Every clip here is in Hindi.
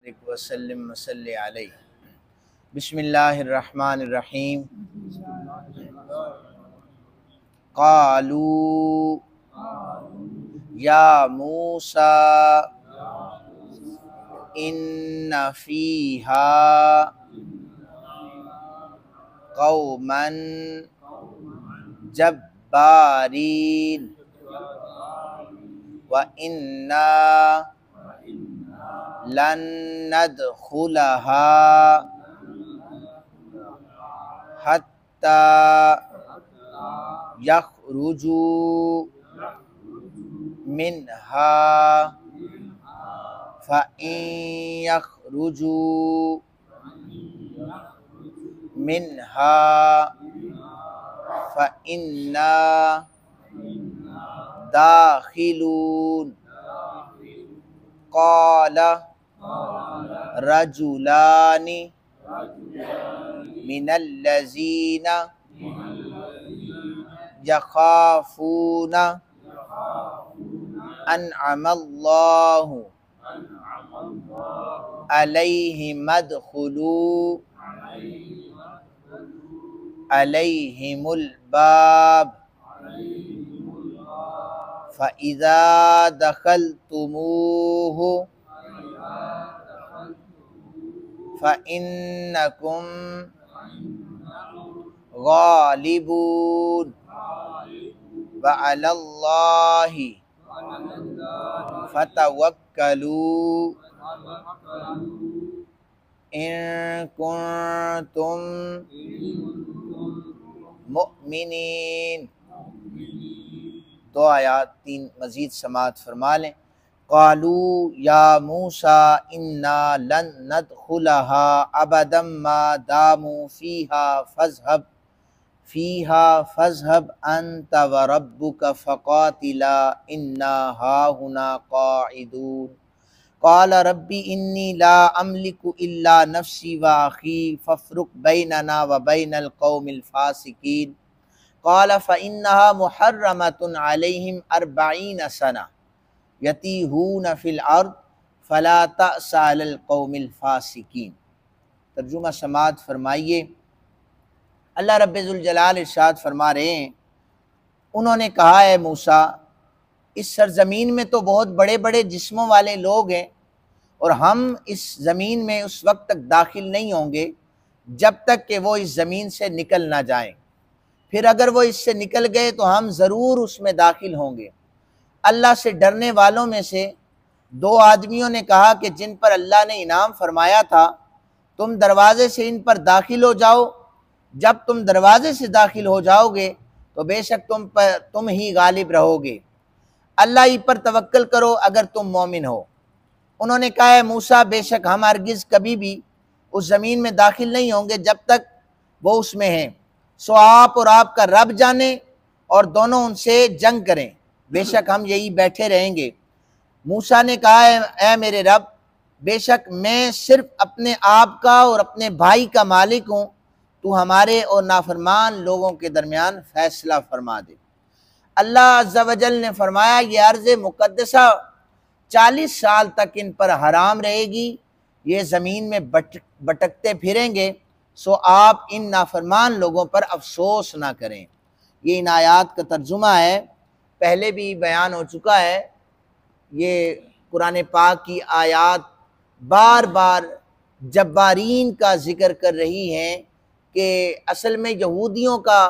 वसल्लम वसल्लि अलैहि। बिस्मिल्लाहिर्रहमानिर्रहीम। क़ालू या मूसा इन्न फ़ीहा क़ौमन जब्बारीन व इन्ना लन नदखुलहा हत्ता यखरुजू मिन्हा फ़इन यखरुजू मिन्हा फ़इन्ना दाखिलून। क़ाल रजुलानि मिनल्लज़ीना यख़ाफ़ून अनअमल्लाहु अलैहिम अदख़ुलू अलैहिमुल बाब फ़इज़ा दख़लतुमूहु फ़इन्नकुम ग़ालिबून व अलल्लाहि फ़तवक्कलू इन कुन्तुम मुअमिनीन। दो आयात तीन मज़ीद समात फरमा लें। क़ालू या मूसा इन्ना लन नदखुलहा अबदम मा दामू फ़ीहा फ़ज़हब अंत व रब्बुक फ़क़ातिला इन्ना हाहुना क़ाइदून। क़ाल रब्बी इन्नी ला अमलिकु इल्ला नफ़्सी व अख़ी फ़फ़रुक़ बैनना व बैनल क़ौमिल फ़ासिक़ीन। क़ाल फ़इन्नहा मुहर्रमतुन अलैहिम अर्बईन सना यतीहून फ़िल अर्द फ़ला तअस अलल क़ौमिल फ़ासिक़ीन। तर्जुमा समात फरमाइए। अल्लाह रब्बुल जलाल इरशाद फरमा रहे हैं, उन्होंने कहा है मूसा, इस सरज़मीन में तो बहुत बड़े बड़े जिस्मों वाले लोग हैं और हम इस ज़मीन में उस वक्त तक दाखिल नहीं होंगे जब तक कि वो इस ज़मीन से निकल ना जाएं। फिर अगर वो इससे निकल गए तो हम ज़रूर उसमें दाखिल होंगे। अल्लाह से डरने वालों में से दो आदमियों ने कहा कि जिन पर अल्लाह ने इनाम फरमाया था, तुम दरवाज़े से इन पर दाखिल हो जाओ। जब तुम दरवाज़े से दाखिल हो जाओगे तो बेशक तुम ही गालिब रहोगे। अल्लाह ही पर तवक्कल करो अगर तुम मोमिन हो। उन्होंने कहा है मूसा, बेशक हम हरगिज़ कभी भी उस ज़मीन में दाखिल नहीं होंगे जब तक वो उसमें हैं। सो आप और आपका रब जाने और दोनों उनसे जंग करें, बेशक हम यही बैठे रहेंगे। मूसा ने कहा है, ऐ मेरे रब, बेशक मैं सिर्फ अपने आप का और अपने भाई का मालिक हूँ, तू हमारे और नाफरमान लोगों के दरमियान फैसला फरमा दे। अल्लाह अज़्ज़ा वजल ने फरमाया, ये अर्ज़ मुक़द्दसा 40 साल तक इन पर हराम रहेगी, ये ज़मीन में भटकते फिरेंगे। सो आप इन नाफरमान लोगों पर अफसोस ना करें। ये इन आयात का तर्जुमा है, पहले भी बयान हो चुका है। ये कुरान पाक की आयात बार बार जब्बारीन का ज़िक्र कर रही हैं कि असल में यहूदियों का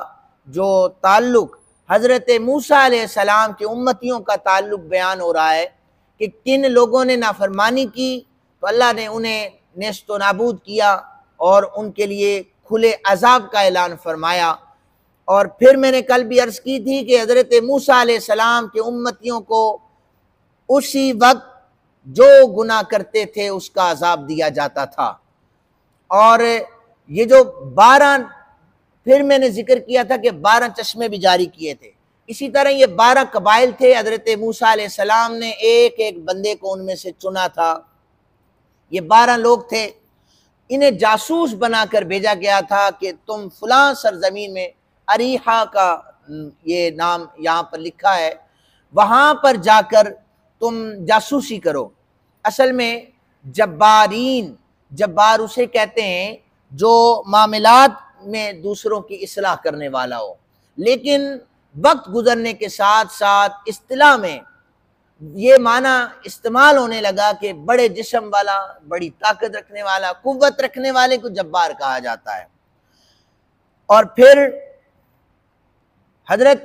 जो ताल्लुक़ हज़रत मूसा अलैहिस्सलाम के उम्मतियों का ताल्लुक़ बयान हो रहा है कि किन लोगों ने नाफरमानी की तो अल्लाह ने उन्हें नेस्तो नाबूद किया और उनके लिए खुले अज़ाब का ऐलान फरमाया। और फिर मैंने कल भी अर्ज़ की थी कि हज़रत मूसा अलैहिस्सलाम के उम्मतियों को उसी वक्त जो गुनाह करते थे उसका अज़ाब दिया जाता था। और ये जो 12, फिर मैंने जिक्र किया था कि 12 चश्मे भी जारी किए थे। इसी तरह ये 12 कबाइल थे। हज़रत मूसा अलैहिस्सलाम ने एक एक बंदे को उनमें से चुना था। ये 12 लोग थे, इन्हें जासूस बनाकर भेजा गया था कि तुम फलां सरजमीन में, अरीहा का ये नाम यहाँ पर लिखा है, वहाँ पर जाकर तुम जासूसी करो। असल में जब्बारीन, जब्बार उसे कहते हैं जो मामलात में दूसरों की इस्लाह करने वाला हो, लेकिन वक्त गुजरने के साथ साथ इस्तिलाह में ये माना इस्तेमाल होने लगा कि बड़े जिस्म वाला, बड़ी ताकत रखने वाला, कुव्वत रखने वाले को जब्बार कहा जाता है। और फिर हजरत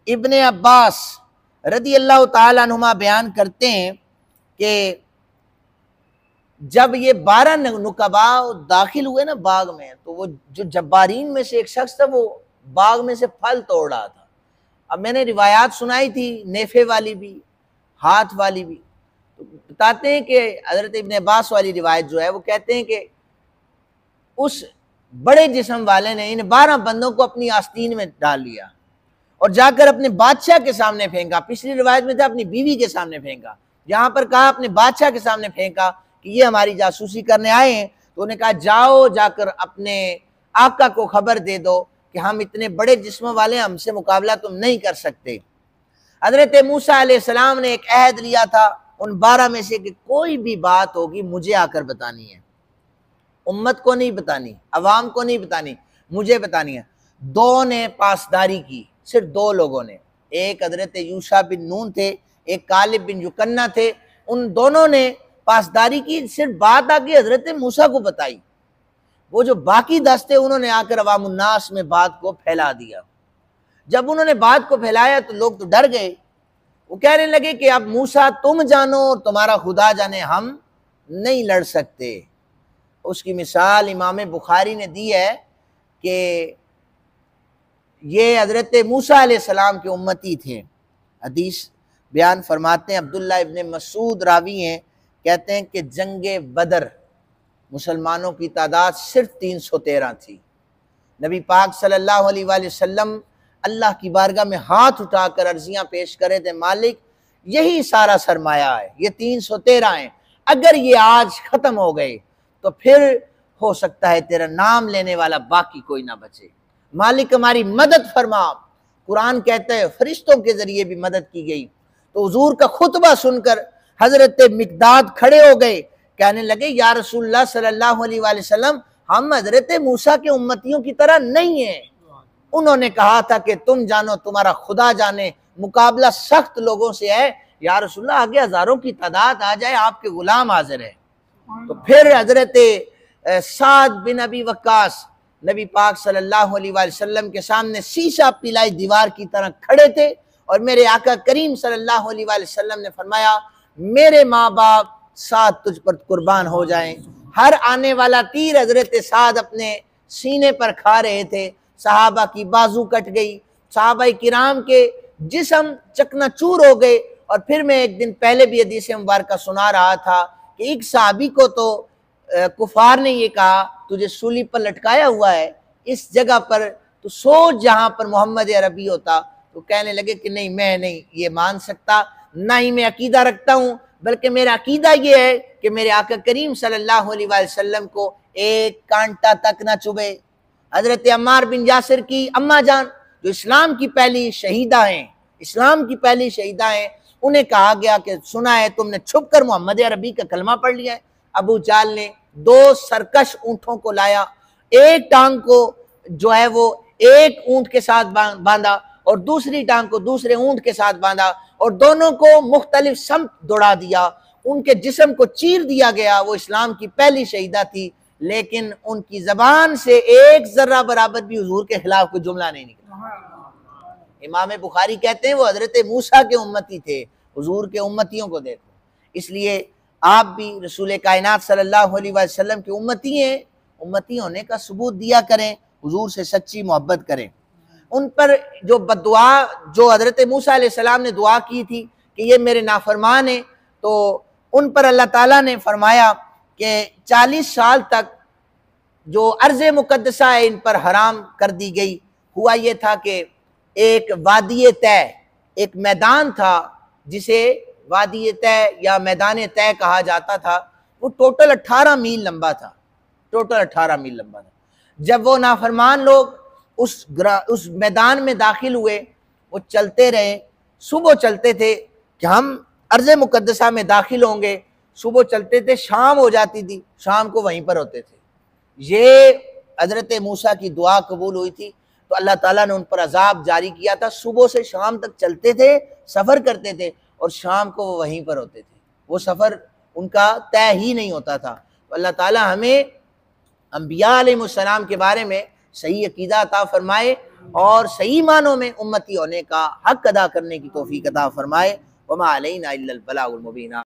इब्ने अब्बास रदी अल्लाह ताला अन्हुमा बयान करते हैं कि जब ये 12 नुकबा दाखिल हुए ना बाग में, तो वो जो जब्बारीन में से एक शख्स था वो बाग में से फल तोड़ रहा था। अब मैंने रिवायात सुनाई थी, नेफे वाली भी, हाथ वाली भी, तो बताते हैं कि हजरत इब्ने अब्बास वाली रिवायत जो है वो कहते हैं कि उस बड़े जिस्म वाले ने इन 12 बंदों को अपनी आस्तीन में डाल लिया और जाकर अपने बादशाह के सामने फेंका। पिछली रिवायत में था अपनी बीवी के सामने फेंका, यहाँ पर कहा अपने बादशाह के सामने फेंका कि ये हमारी जासूसी करने आए हैं। तो उन्हें कहा जाओ जाकर अपने आका को खबर दे दो कि हम इतने बड़े जिस्म वाले, हमसे मुकाबला तुम नहीं कर सकते। हजरत मूसा अलैहिस्सलाम ने एक अहद लिया था उन 12 में से कि कोई भी बात होगी मुझे आकर बतानी है, उम्मत को नहीं बतानी, अवाम को नहीं बतानी, मुझे बतानी है। दो ने पासदारी की, सिर्फ 2 लोगों ने, एक हजरत यूशा बिन नून थे, एक कालिब बिन युकन्ना थे, उन दोनों ने पासदारी की, सिर्फ बात आके हजरत मूसा को बताई। वो जो बाकी 10 थे उन्होंने आकर अवामुन्नास में बात को फैला दिया। जब उन्होंने बात को फैलाया तो लोग तो डर गए, वो कहने लगे कि अब मूसा तुम जानो और तुम्हारा खुदा जाने, हम नहीं लड़ सकते। उसकी मिसाल इमाम बुखारी ने दी है कि ये हजरत मूसा अलैहिस्सलाम के उम्मती थे। हदीस बयान फरमाते हैं, अब्दुल्ला इब्ने मसूद रावी हैं, कहते हैं कि जंगे बदर मुसलमानों की तादाद सिर्फ 313 थी। नबी पाक सल्लल्लाहु अलैहि वसल्लम अल्लाह की बारगाह में हाथ उठाकर अर्जियां पेश करे थे, मालिक यही सारा सरमाया है, ये 313 हैं, अगर ये आज खत्म हो गए तो फिर हो सकता है तेरा नाम लेने वाला बाकी कोई ना बचे। मालिक हमारी मदद फरमा। कुरान कहता है फरिश्तों के जरिए भी मदद की गई। तो हुजूर का खुतबा सुनकर हजरत मिकदाद खड़े हो गए, कहने लगे या रसूलुल्लाह सल्लल्लाहु अलैहि वसल्लम, हम हजरत मूसा के उम्मतियों की तरह नहीं हैं। उन्होंने कहा था कि तुम जानो तुम्हारा खुदा जाने, मुकाबला सख्त लोगों से है, या रसूलुल्लाह आगे हजारों की तादाद आ जाए, आपके गुलाम हाजिर है। तो फिर हजरत साद बिन अबी वक्कास नबी पाक सल्लल्लाहु अलैहि वसल्लम के सामने शीशा पिलाई दीवार की तरह खड़े थे और मेरे आका करीम सल्लल्लाहु अलैहि वसल्लम ने फरमाया, मेरे माँ बाप साद तुझ पर कुर्बान हो जाएं। हर आने वाला तीर हजरत साद अपने सीने पर खा रहे थे। सहाबा की बाजू कट गई, सहाबा किराम के जिस्म चकनाचूर हो गए। और फिर मैं एक दिन पहले भी हदीस मुबारका सुना रहा था कि एक सहाबी को तो कुफार ने ये कहा तुझे सूली पर लटकाया हुआ है, इस जगह पर तो सोच जहां पर मोहम्मद अरबी होता। तो कहने लगे कि नहीं, मैं नहीं ये मान सकता, ना ही मैं अकीदा रखता हूँ, बल्कि मेरा अकीदा ये है कि मेरे आका करीम सल्लल्लाहु अलैहि वसल्लम को एक कांटा तक ना चुभे। हजरत अम्मार बिन यासिर की अम्मा जान जो इस्लाम की पहली शहीदा हैं, इस्लाम की पहली शहीदा हैं, उन्हें कहा गया कि सुना है तुमने छुप कर मोहम्मद अरबी का कलमा पढ़ लिया है। अबू जाल ने 2 सरकश ऊंटों को लाया, एक टांग को जो है वो एक ऊंट के साथ बांधा और दूसरी टांग को दूसरे ऊंट के साथ बांधा और दोनों को मुख्तलिफ समत दौड़ा दिया। उनके जिस्म को चीर दिया गया। वो इस्लाम की पहली शहीदा थी, लेकिन उनकी जबान से एक जर्रा बराबर भी हुजूर के खिलाफ कोई जुमला नहीं निकला। इमाम बुखारी कहते हैं वो हजरत मूसा के उम्मती थे, हुजूर के उम्मतियों को देखो। इसलिए आप भी रसूल कायनात सल्लल्लाहु अलैहि वसल्लम के उम्मती हैं, उम्मती होने का सबूत दिया करें, हुजूर से सच्ची मोहब्बत करें। उन पर जो बद्दुआ जो हजरत मूसा अलैहिस्सलाम ने दुआ की थी कि ये मेरे नाफरमान हैं, तो उन पर अल्लाह ताला ने फरमाया कि 40 साल तक जो अर्ज़ मुक़द्दसा है इन पर हराम कर दी गई। हुआ ये था कि एक वादी तय, एक मैदान था जिसे वादी तय या मैदान तय कहा जाता था। वो टोटल 18 मील लंबा था, टोटल 18 मील लंबा था। जब वो नाफरमान लोग उस मैदान में दाखिल हुए, वो चलते रहे, सुबह चलते थे कि हम अर्ज़ मुक़द्दसा में दाखिल होंगे, सुबह चलते थे, शाम हो जाती थी, शाम को वहीं पर होते थे। ये हजरत मूसा की दुआ कबूल हुई थी, तो अल्लाह ताला ने उन पर अजाब जारी किया था। सुबह से शाम तक चलते थे, सफ़र करते थे, और शाम को वो वहीं पर होते थे, वो सफ़र उनका तय ही नहीं होता था। तो अल्लाह ताला हमें अंबिया अलैहिस्सलाम के बारे में सही अकीदा अता फरमाए और सही मानों में उम्मती होने का हक अदा करने की तौफीक अता फरमाए। वमा अलैना इल्लल बलागुल मुबीन।